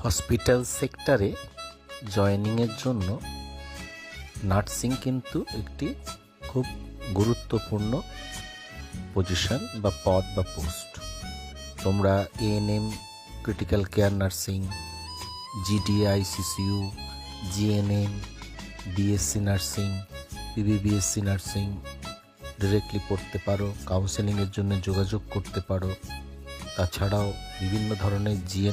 Hospital সেক্টরে জয়েনিংয়ের জন্য nursing কিন্তু একটি খুব গুরুত্বপূর্ণ পজিশন বা পদ বা পোস্ট। তোমরা এএনএম, ক্রিটিক্যাল কেয়ার নার্সিং, জিডিআইসিসিউ, GNM, BSc nursing, PBBSc nursing directly পড়তে পারো, কাউন্সেলিংয়ের জন্য যোগাযোগ করতে পারো। তাছাড়াও বিভিন্ন ধরনের